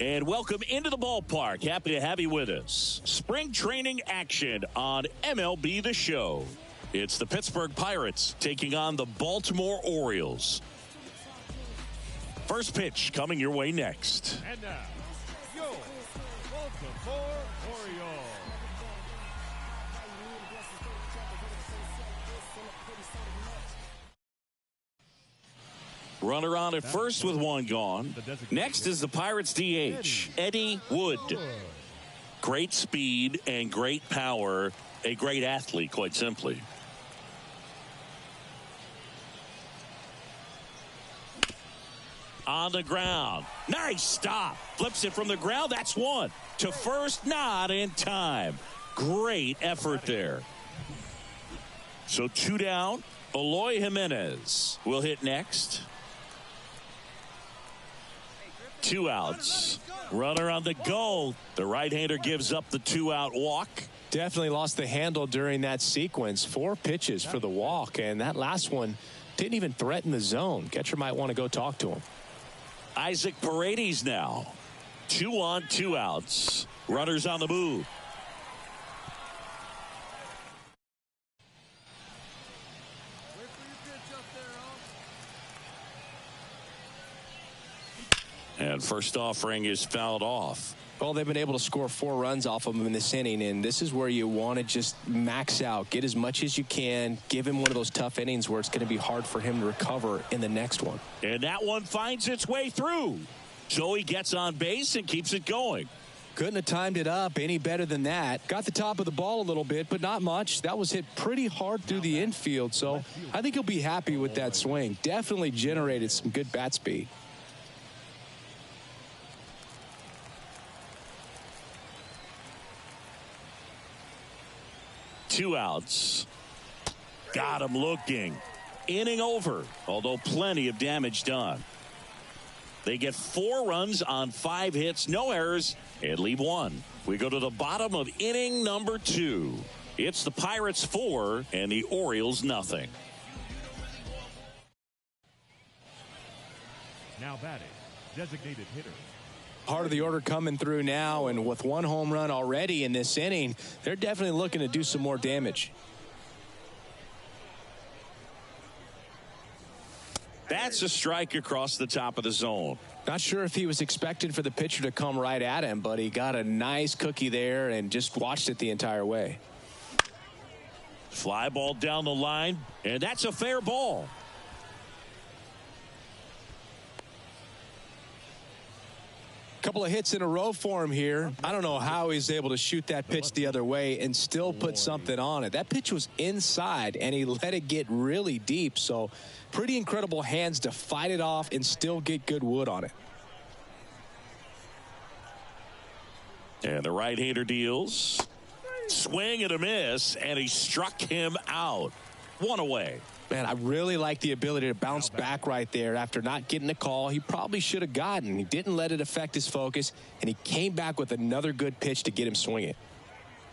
And welcome into the ballpark. Happy to have you with us. Spring training action on MLB The Show. It's the Pittsburgh Pirates taking on the Baltimore Orioles. First pitch coming your way next. And now, your Baltimore Orioles. Runner on at first with one gone. Next is the Pirates DH, Eddie Wood. Great speed and great power. A great athlete, quite simply. On the ground. Nice stop. Flips it from the ground. That's one. To first, not in time. Great effort there. So 2 down. Eloy Jimenez will hit next. 2 outs. Runner on the go. The right-hander gives up the 2-out walk. Definitely lost the handle during that sequence. 4 pitches for the walk, and that last one didn't even threaten the zone. Catcher might want to go talk to him. Isaac Paredes now. 2 on, 2 outs. Runners on the move. And first offering is fouled off. Well, they've been able to score 4 runs off of him in this inning, and this is where you want to just max out, get as much as you can, give him one of those tough innings where it's going to be hard for him to recover in the next one. And that one finds its way through. So he gets on base and keeps it going. Couldn't have timed it up any better than that. Got the top of the ball a little bit, but not much. That was hit pretty hard through the infield, so I think he'll be happy with that swing. Definitely generated some good bat speed. Two outs. Got him looking. Inning over, although plenty of damage done. They get 4 runs on 5 hits, no errors, and leave 1. We go to the bottom of inning number 2. It's the Pirates 4 and the Orioles nothing. Now batting, designated hitter. Part of the order coming through now, and with 1 home run already in this inning, they're definitely looking to do some more damage. That's a strike across the top of the zone. Not sure if he was expecting for the pitcher to come right at him, but he got a nice cookie there and just watched it the entire way. Fly ball down the line, and that's a fair ball. Couple of hits in a row for him here. I don't know how he's able to shoot that pitch the other way and still put something on it. That pitch was inside, and he let it get really deep. So pretty incredible hands to fight it off and still get good wood on it. And the right-hander deals. Swing and a miss, and he struck him out. 1 away. Man, I really like the ability to bounce back right there after not getting the call he probably should have gotten. He didn't let it affect his focus, and he came back with another good pitch to get him swinging.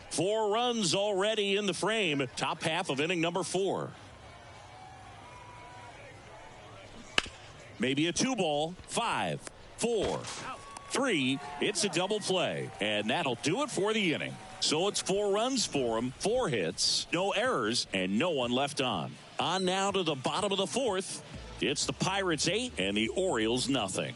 4 runs already in the frame. Top half of inning number 4. Maybe a 2-ball. 5, 4, 3. It's a double play, and that'll do it for the inning. So it's 4 runs for him, 4 hits, no errors, and no one left on. On now to the bottom of the 4th. It's the Pirates 8 and the Orioles nothing.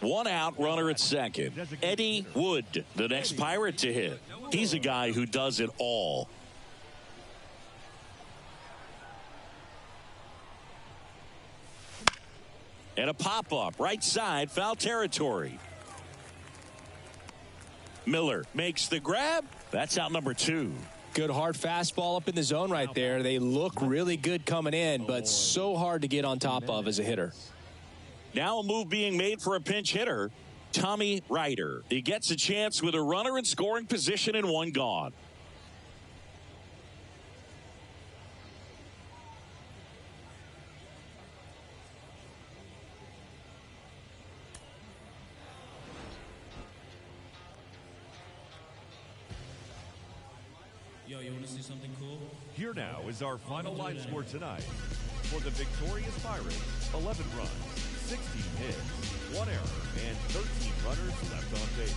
One out, runner at second. Eddie Wood, the next Pirate to hit. He's a guy who does it all. And a pop-up, right side, foul territory. Miller makes the grab. That's out number 2. Good hard fastball up in the zone right there. They look really good coming in, but so hard to get on top of as a hitter. Now a move being made for a pinch hitter, Tommy Ryder. He gets a chance with a runner in scoring position and 1 gone. Yo, you want to see something cool? Here now is our final line score tonight. For the victorious Pirates, 11 runs, 16 hits, 1 error, and 13 runners left on base.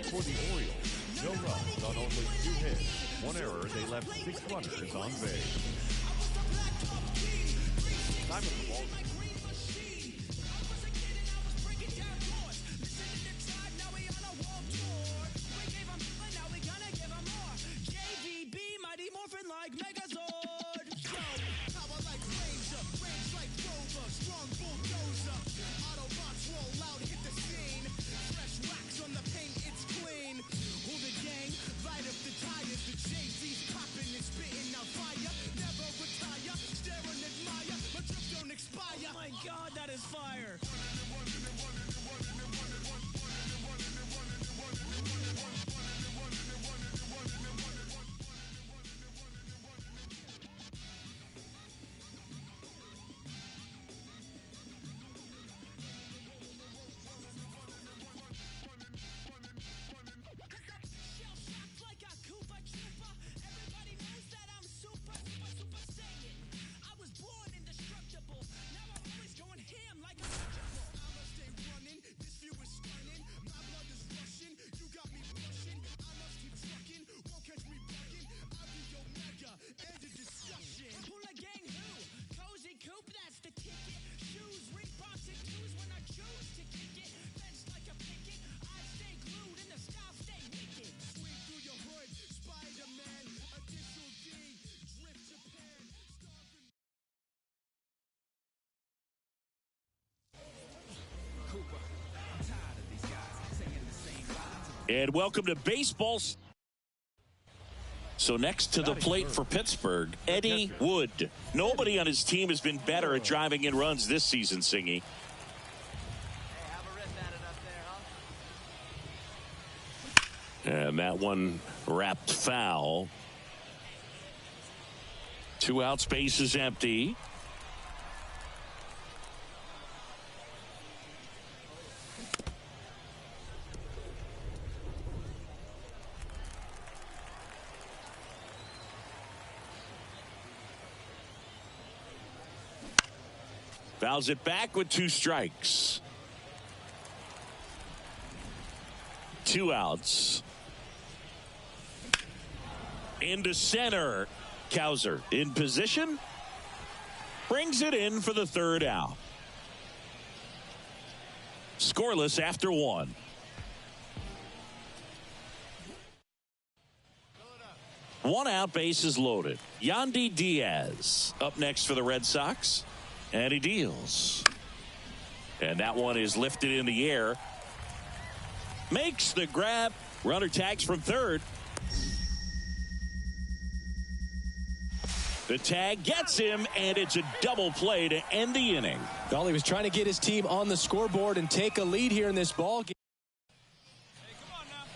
For the Orioles, no runs on only 2 hits, 1 error, they left 6 runners on base. Time of the ball. Like Megazord, yo, power like Ranger, range like Rover, strong bulldozer. Autobots roll out, hit the scene. Fresh wax on the paint, it's clean. Who the gang? Light up the tires. The Jay-Z's popping and spitting out fire. Never retire, stare and admire. My trip don't expire. Oh my God, that is fire. And welcome to baseball. So next to the plate for Pittsburgh, Eddie Wood. Nobody on his team has been better at driving in runs this season, Singy. And that one wrapped foul. 2 outs, base is empty. Fouls it back with 2 strikes. 2 outs. Into center. Cowser in position. Brings it in for the 3rd out. Scoreless after 1. One out, bases loaded. Yandy Diaz up next for the Red Sox. And he deals. And that one is lifted in the air. Makes the grab. Runner tags from 3rd. The tag gets him, and it's a double play to end the inning. Well, he was trying to get his team on the scoreboard and take a lead here in this ball game. Hey, come on now.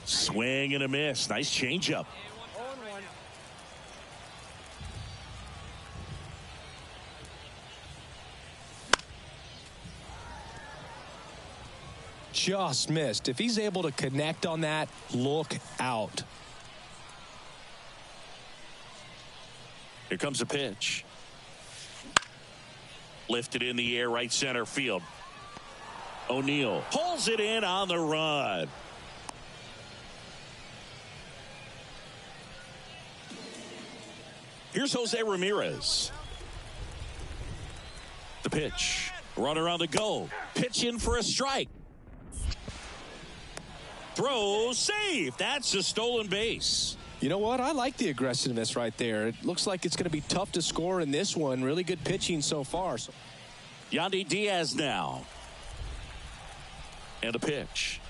Swing and a miss. Nice changeup. Just missed. If he's able to connect on that, look out. Here comes a pitch. Lifted in the air, right center field. O'Neill pulls it in on the run. Here's Jose Ramirez. The pitch. Runner on the go. Pitch in for a strike. Throw, save. That's a stolen base. You know what? I like the aggressiveness right there. It looks like it's going to be tough to score in this one. Really good pitching so far. Yandy Diaz now. And a pitch.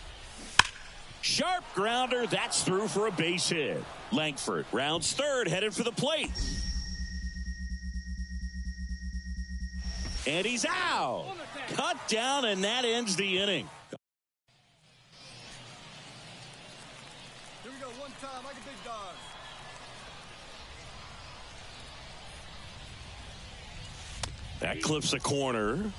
Sharp grounder. That's through for a base hit. Langford rounds 3rd, headed for the plate. And he's out. Cut down, and that ends the inning. Here we go, one time, like a big dog. That clips a corner.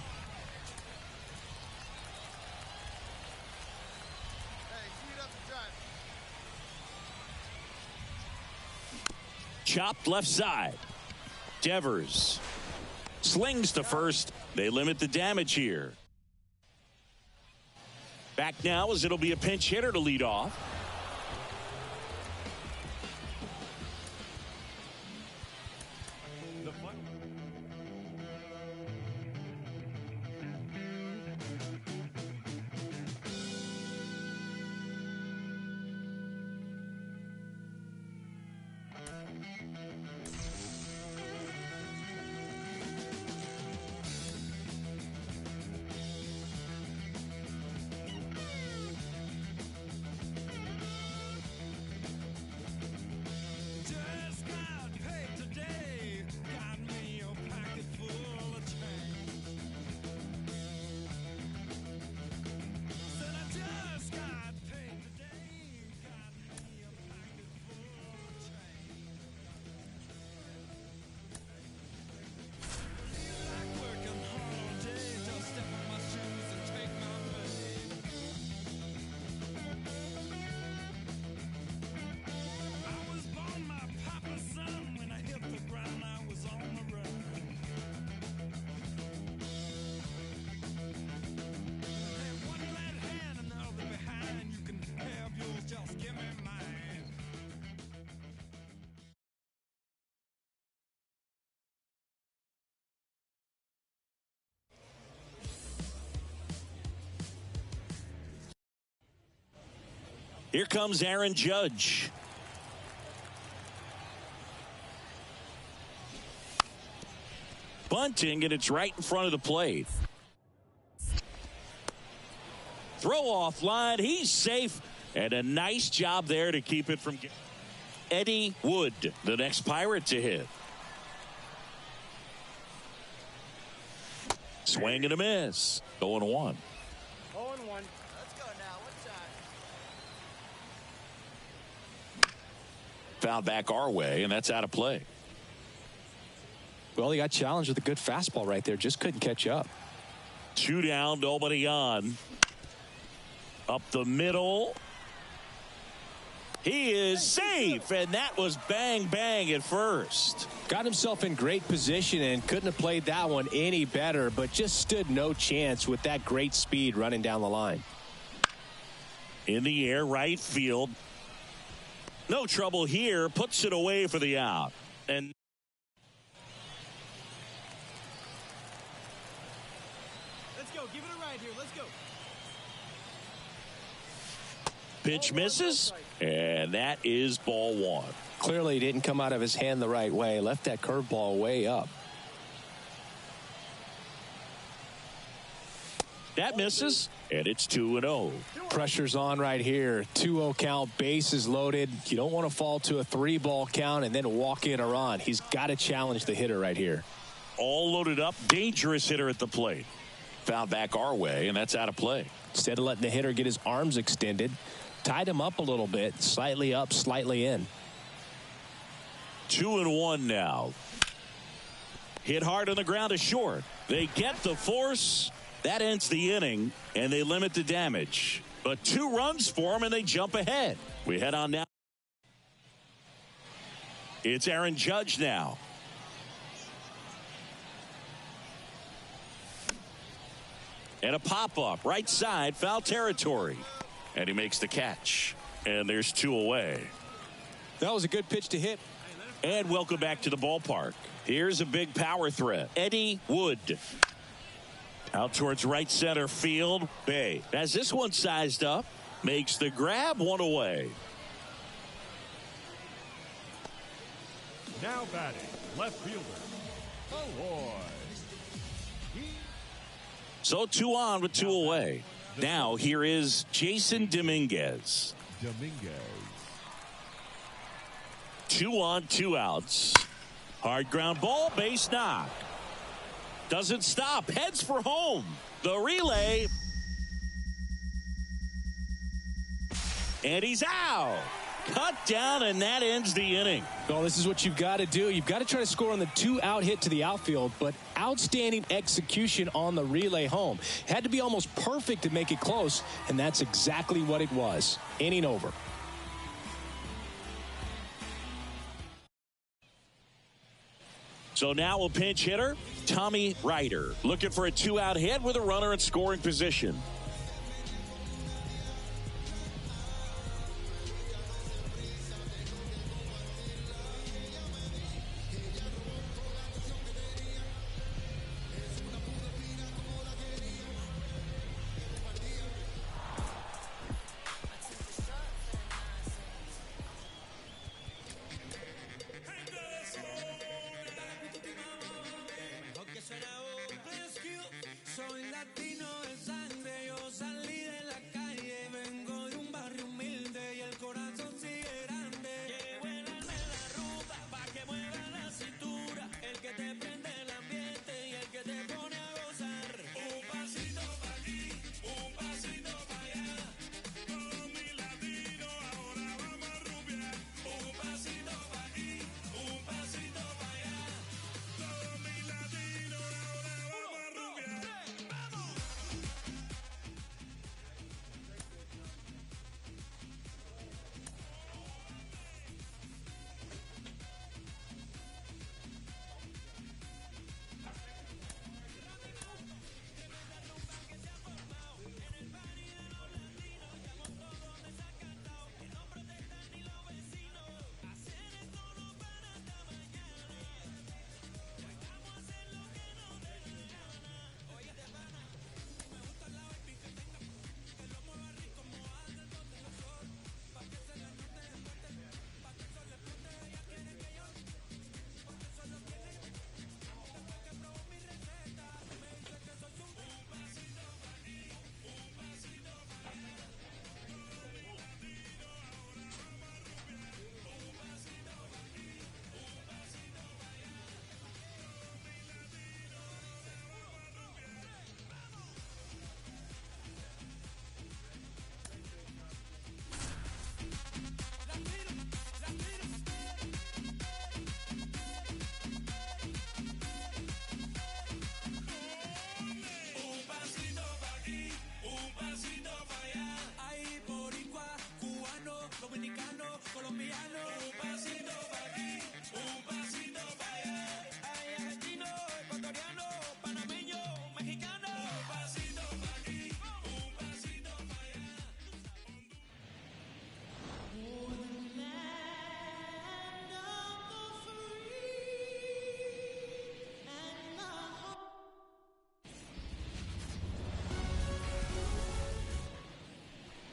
Chopped left side. Devers slings to first. They limit the damage here. Back now as it'll be a pinch hitter to lead off. Here comes Aaron Judge. Bunting, and it's right in front of the plate. Throw off line. He's safe. And a nice job there to keep it from getting. Eddie Wood, the next Pirate to hit. Swing and a miss. 0-1. 0-1. Foul back our way, and that's out of play. Well, he got challenged with a good fastball right there. Just couldn't catch up. 2 down, nobody on. Up the middle. He is safe, and that was bang, bang at first. Got himself in great position and couldn't have played that one any better, but just stood no chance with that great speed running down the line. In the air, right field. No trouble here. Puts it away for the out. And Let's go. Give it a ride here. Let's go. Pitch misses. And that is ball 1. Clearly didn't come out of his hand the right way. Left that curveball way up. That misses. And it's 2-0. Pressure's on right here. 2-0 count, bases loaded. You don't want to fall to a 3-ball count and then walk in or on. He's got to challenge the hitter right here. All loaded up. Dangerous hitter at the plate. Foul back our way, and that's out of play. Instead of letting the hitter get his arms extended, tied him up a little bit. Slightly up, slightly in. 2-1 now. Hit hard on the ground to short. They get the force. That ends the inning, and they limit the damage. But 2 runs for them, and they jump ahead. We head on now. It's Aaron Judge now. And a pop-up, right side, foul territory. And he makes the catch. And there's 2 away. That was a good pitch to hit. And welcome back to the ballpark. Here's a big power threat. Eddie Wood. Out towards right center field. Bay has this one sized up. Makes the grab, 1 away. Now batting, left fielder, Aloy. So 2 on with 2 away. Now here is Jason Dominguez. 2 on, 2 outs. Hard ground ball, base knock. Doesn't stop, heads for home. The relay. And he's out. Cut down, and that ends the inning. Well, this is what you've got to do. You've got to try to score on the 2-out hit to the outfield, but outstanding execution on the relay home. Had to be almost perfect to make it close, and that's exactly what it was. Inning over. So now a pinch hitter, Tommy Ryder, looking for a 2-out hit with a runner in scoring position. Soy latino de sangre, yo salí de la calle, vengo de un barrio humilde y el corazón sigue grande. Que vuelan la ruta, pa' que mueva la cintura, el que te prende el ambiente y el que te pone a gozar. Un pasito pa' aquí, un pasito pa' allá, todos mis latinos ahora vamos a rumbear. Un pasito pa' aquí, un pasito pa' allá, todos mis latinos ahora vamos a rumbear.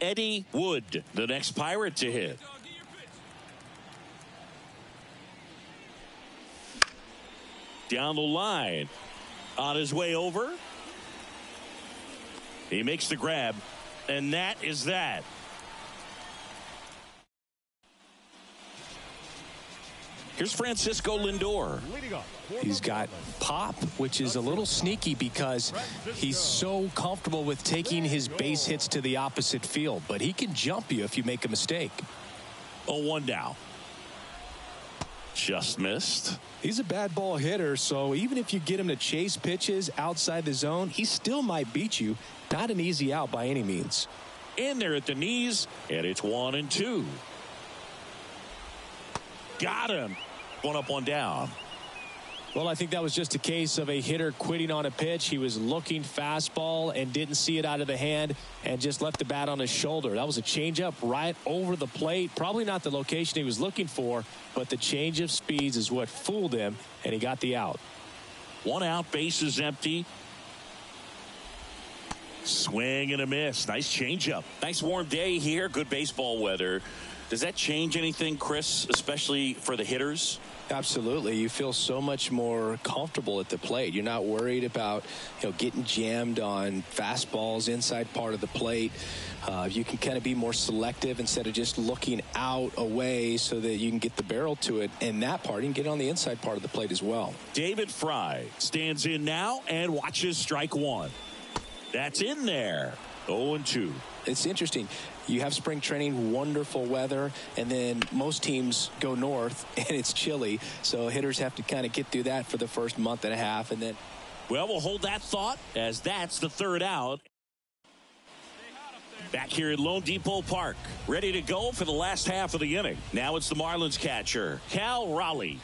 Eddie Wood, the next Pirate to hit. Down the line. On his way over. He makes the grab. And that is that. Here's Francisco Lindor. He's got pop, which is a little sneaky because he's so comfortable with taking his base hits to the opposite field. But he can jump you if you make a mistake. 0-1 now. Just missed. He's a bad ball hitter, so even if you get him to chase pitches outside the zone, he still might beat you. Not an easy out by any means. In there at the knees, and it's 1-2. Got him. 1 up, 1 down. Well, I think that was just a case of a hitter quitting on a pitch. He was looking fastball and didn't see it out of the hand and just left the bat on his shoulder. That was a changeup right over the plate. Probably not the location he was looking for, but the change of speeds is what fooled him, and he got the out. 1 out, bases empty. Swing and a miss. Nice changeup. Nice warm day here. Good baseball weather. Does that change anything, Chris, especially for the hitters? Absolutely. You feel so much more comfortable at the plate. You're not worried about, getting jammed on fastballs inside part of the plate. You can kind of be more selective instead of just looking out away so that you can get the barrel to it. And that part, you can get on the inside part of the plate as well. David Fry stands in now and watches strike 1. That's in there. 0-2. It's interesting. You have spring training, wonderful weather, and then most teams go north and it's chilly. So hitters have to kind of get through that for the first month and a half. And then, well, we'll hold that thought as that's the 3rd out. Back here at Lone Depot Park, ready to go for the last half of the inning. Now it's the Marlins catcher, Cal Raleigh.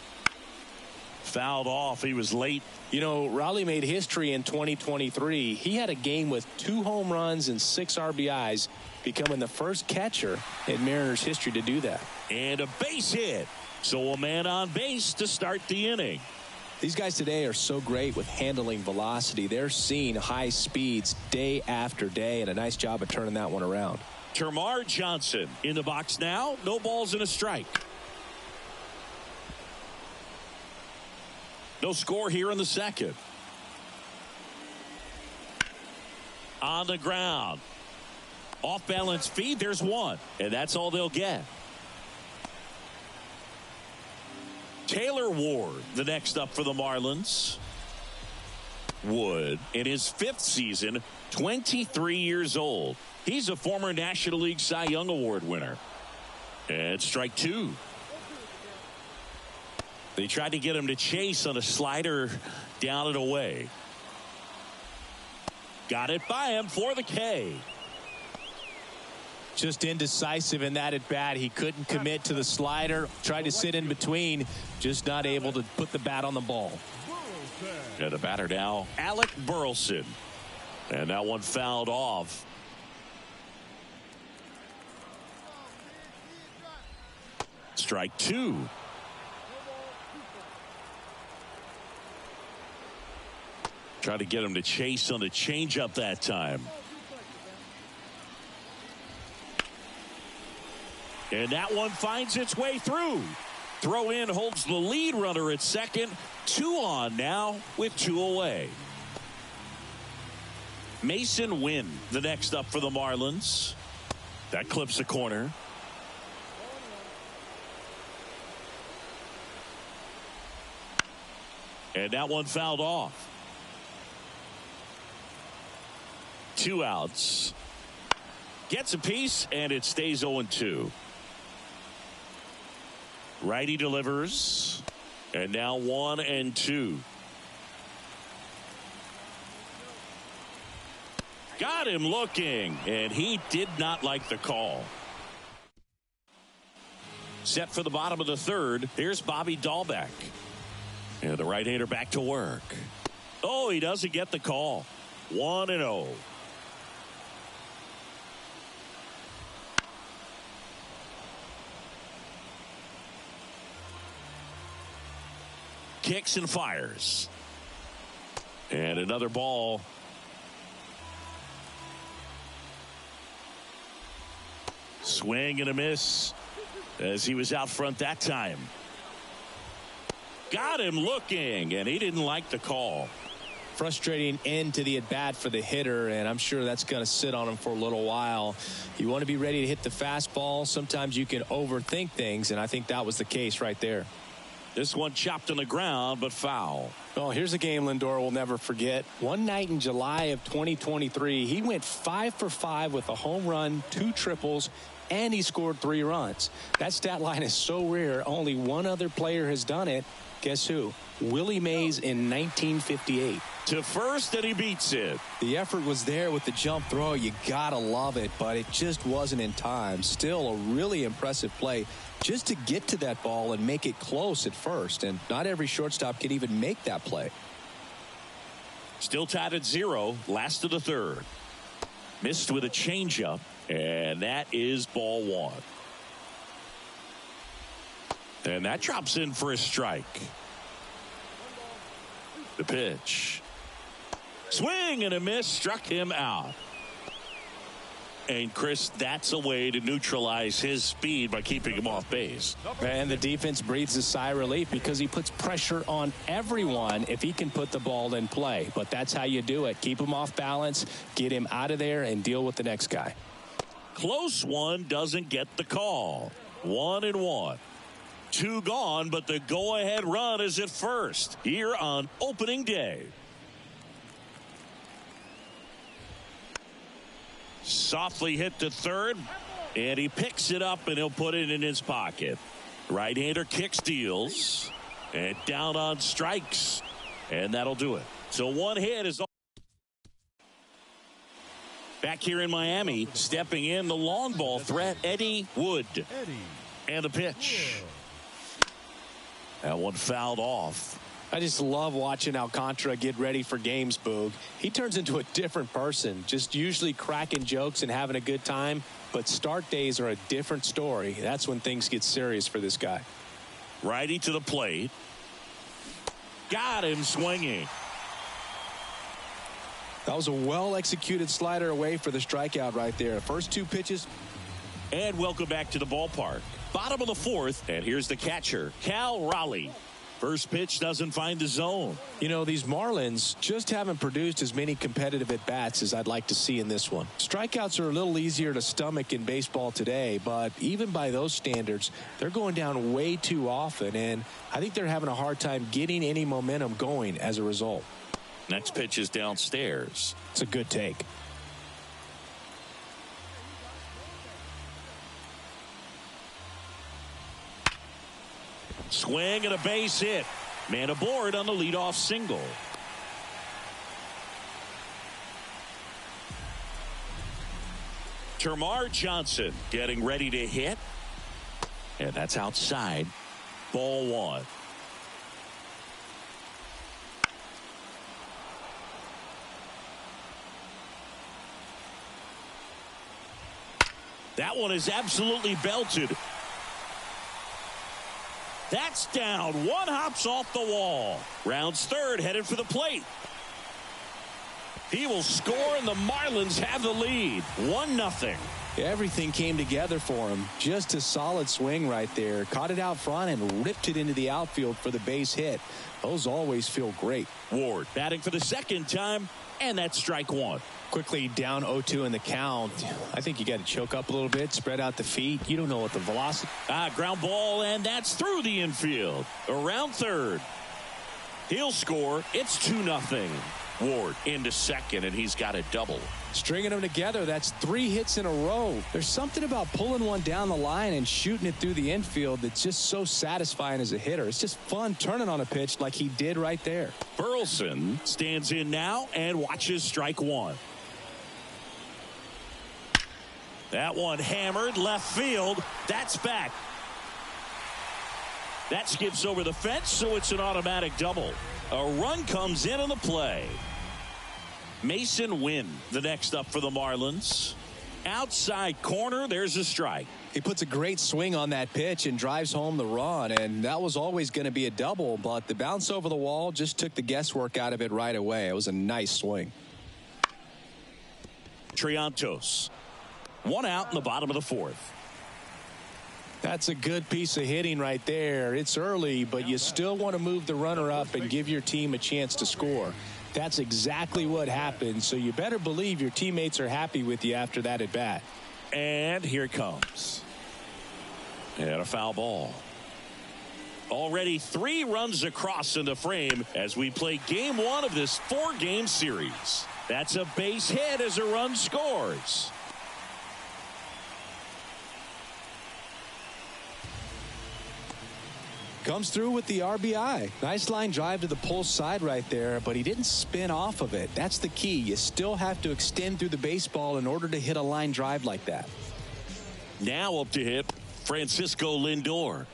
fouled off. He was late. You know, Raleigh made history in 2023. He had a game with 2 home runs and 6 RBIs, becoming the first catcher in Mariners history to do that. And a base hit. So a man on base to start the inning. These guys today are so great with handling velocity. They're seeing high speeds day after day, and a nice job of turning that one around. Termar Johnson in the box now. No balls and a strike. No score here in the second. On the ground. Off balance feed. There's one. And that's all they'll get. Taylor Ward, the next up for the Marlins. Wood, in his 5th season, 23 years old. He's a former National League Cy Young Award winner. And strike 2. They tried to get him to chase on a slider down and away. Got it by him for the K. Just indecisive in that at bat. He couldn't commit to the slider. Tried to sit in between. Just not able to put the bat on the ball. And the batter now, Alec Burleson. And that one fouled off. Strike 2. Try to get him to chase on the changeup that time. And that one finds its way through. Throw in holds the lead runner at second. 2 on now with 2 away. Mason Wynn, the next up for the Marlins. That clips the corner. And that one fouled off. 2 outs. Gets a piece, and it stays 0-2. Righty delivers. And now 1-2. Got him looking, and he did not like the call. Set for the bottom of the 3rd. Here's Bobby Dahlbeck. And the right-hander back to work. Oh, he doesn't get the call. 1-0. Kicks and fires. And another ball. Swing and a miss as he was out front that time. Got him looking, and he didn't like the call. Frustrating end to the at-bat for the hitter, and I'm sure that's going to sit on him for a little while. You want to be ready to hit the fastball. Sometimes you can overthink things, and I think that was the case right there. This one chopped on the ground, but foul. Well, here's a game Lindor will never forget. One night in July of 2023, he went 5 for 5 with a home run, 2 triples, and he scored 3 runs. That stat line is so rare. Only one other player has done it. Guess who? Willie Mays in 1958. To first, and he beats it. The effort was there with the jump throw. You gotta love it, but it just wasn't in time. Still a really impressive play just to get to that ball and make it close at first. And not every shortstop can even make that play. Still tied at 0. Last of the 3rd. Missed with a changeup, and that is ball 1. And that drops in for a strike. The pitch. Swing and a miss, struck him out. And Chris, that's a way to neutralize his speed by keeping him off base. And the defense breathes a sigh of relief because he puts pressure on everyone if he can put the ball in play. But that's how you do it. Keep him off balance, get him out of there, and deal with the next guy. Close one doesn't get the call. 1-1. 2 gone, but the go-ahead run is at first here on opening day. Softly hit to 3rd, and he picks it up, and he'll put it in his pocket. Right-hander kick steals, and down on strikes, and that'll do it. So 1 hit is all. Back here in Miami, stepping in the long ball threat, Eddie Wood. And the pitch. That one fouled off. I just love watching Alcantara get ready for games, Boog. He turns into a different person, just usually cracking jokes and having a good time. But start days are a different story. That's when things get serious for this guy. Righty to the plate. Got him swinging. That was a well-executed slider away for the strikeout right there. First two pitches. And welcome back to the ballpark. Bottom of the fourth, and here's the catcher, Cal Raleigh. First pitch doesn't find the zone. You know, these Marlins just haven't produced as many competitive at-bats as I'd like to see in this one. Strikeouts are a little easier to stomach in baseball today, but even by those standards, they're going down way too often, and I think they're having a hard time getting any momentum going as a result. Next pitch is downstairs. It's a good take. Swing and a base hit. Man aboard on the leadoff single. Termarr Johnson getting ready to hit. And that's outside. Ball one. That one is absolutely belted. That's down. One hops off the wall. Rounds third, headed for the plate. He will score, and the Marlins have the lead. 1-0. Everything came together for him. Just a solid swing right there. Caught it out front and ripped it into the outfield for the base hit. Those always feel great. Ward batting for the second time, and that's strike one. Quickly down 0-2 in the count. I think you got to choke up a little bit, spread out the feet. You don't know what the velocity. Ground ball, and that's through the infield. Around third. He'll score. It's 2-0. Ward into second, and he's got a double. Stringing them together, that's 3 hits in a row. There's something about pulling one down the line and shooting it through the infield that's just so satisfying as a hitter. It's just fun turning on a pitch like he did right there. Burleson stands in now and watches strike one. That one hammered left field. That's back. That skips over the fence, so it's an automatic double. A run comes in on the play. Mason Wynn, the next up for the Marlins. Outside corner, there's a strike. He puts a great swing on that pitch and drives home the run, and that was always going to be a double, but the bounce over the wall just took the guesswork out of it right away. It was a nice swing. Triantos. One out in the bottom of the fourth. That's a good piece of hitting right there. It's early, but you still want to move the runner up and give your team a chance to score. That's exactly what happened, so you better believe your teammates are happy with you after that at bat. And here it comes. And a foul ball. Already 3 runs across in the frame as we play game 1 of this 4-game series. That's a base hit as a run scores. Comes through with the RBI. Nice line drive to the pull side right there, but he didn't spin off of it. That's the key. You still have to extend through the baseball in order to hit a line drive like that. Now up to hit Francisco Lindor.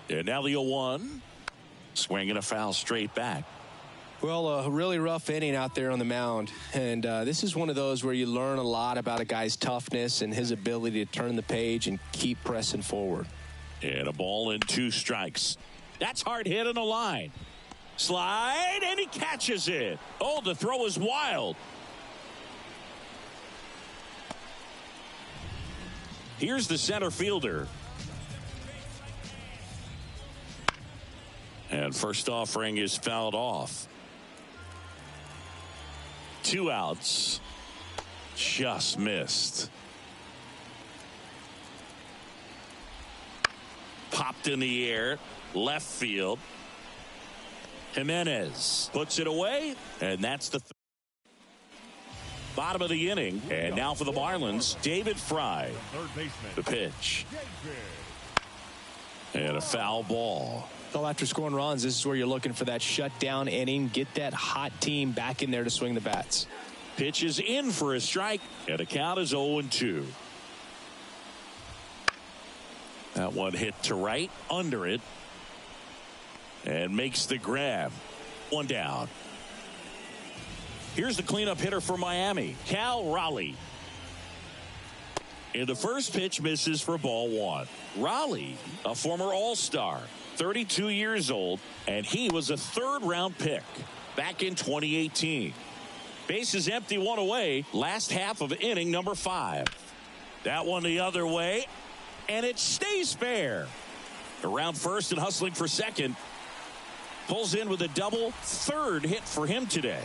And now the 0-1. Swinging a foul straight back. Well, a really rough inning out there on the mound. And this is one of those where you learn a lot about a guy's toughness and his ability to turn the page and keep pressing forward. And a ball and 2 strikes. That's hard hit on the line. Slide, and he catches it. Oh, the throw is wild. Here's the center fielder. And first offering is fouled off. 2 outs. Just missed. Popped in the air, left field. Jimenez puts it away, and that's the bottom of the inning. And now for the Marlins, David Fry. The pitch. And a foul ball. Well, after scoring runs, this is where you're looking for that shutdown inning. Get that hot team back in there to swing the bats. Pitch is in for a strike, and the count is 0-2. That one hit to right, under it. and makes the grab. One down. Here's the cleanup hitter for Miami, Cal Raleigh. And the first pitch misses for ball one. Raleigh, a former All-Star, 32 years old, and he was a third-round pick back in 2018. Bases empty, one away, last half of inning number 5. That one the other way, and it stays fair. Around first and hustling for second. Pulls in with a double, third hit for him today.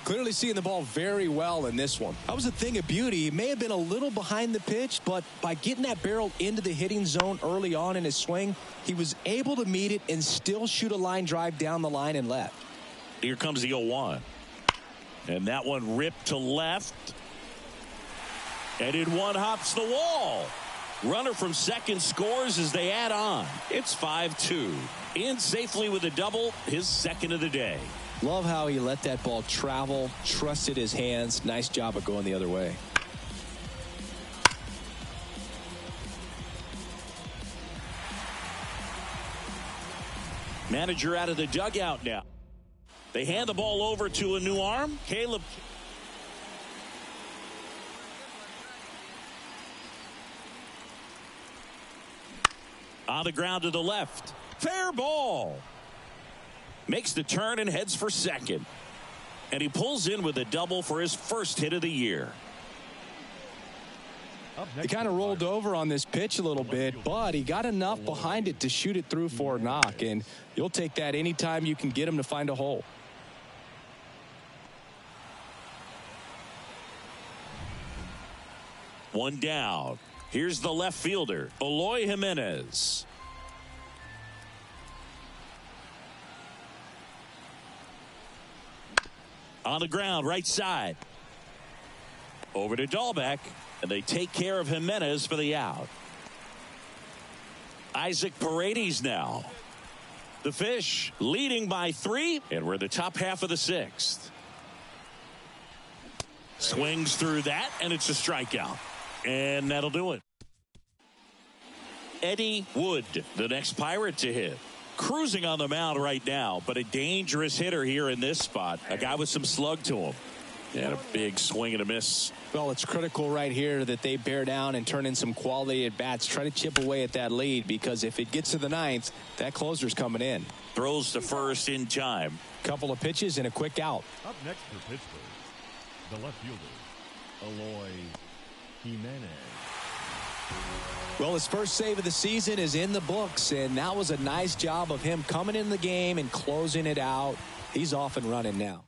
Clearly seeing the ball very well in this one. That was a thing of beauty. He may have been a little behind the pitch, but by getting that barrel into the hitting zone early on in his swing, he was able to meet it and still shoot a line drive down the line and left. Here comes the 0-1. And that one ripped to left. And in one hops the wall. Runner from second scores as they add on. It's 5-2. In safely with a double, his second of the day. Love how he let that ball travel, trusted his hands. Nice job of going the other way. Manager out of the dugout now. They hand the ball over to a new arm, Caleb. On the ground to the left. Fair ball. Makes the turn and heads for second. And he pulls in with a double for his first hit of the year. He kind of rolled over on this pitch a little bit, but he got enough behind it to shoot it through for a knock. And you'll take that anytime you can get him to find a hole. One down. Here's the left fielder, Eloy Jimenez. On the ground, right side. Over to Dahlbeck, and they take care of Jimenez for the out. Isaac Paredes now. The Fish leading by 3, and we're the top half of the 6th. Swings through that, and it's a strikeout. And that'll do it. Eddie Wood, the next Pirate to hit. Cruising on the mound right now, but a dangerous hitter here in this spot. A guy with some slug to him. And a big swing and a miss. Well, it's critical right here that they bear down and turn in some quality at bats. Try to chip away at that lead, because if it gets to the 9th, that closer's coming in. Throws to first in time. Couple of pitches and a quick out. Up next for Pittsburgh, the left fielder, Eloy Jimenez. Well, his first save of the season is in the books, and that was a nice job of him coming in the game and closing it out. He's off and running now.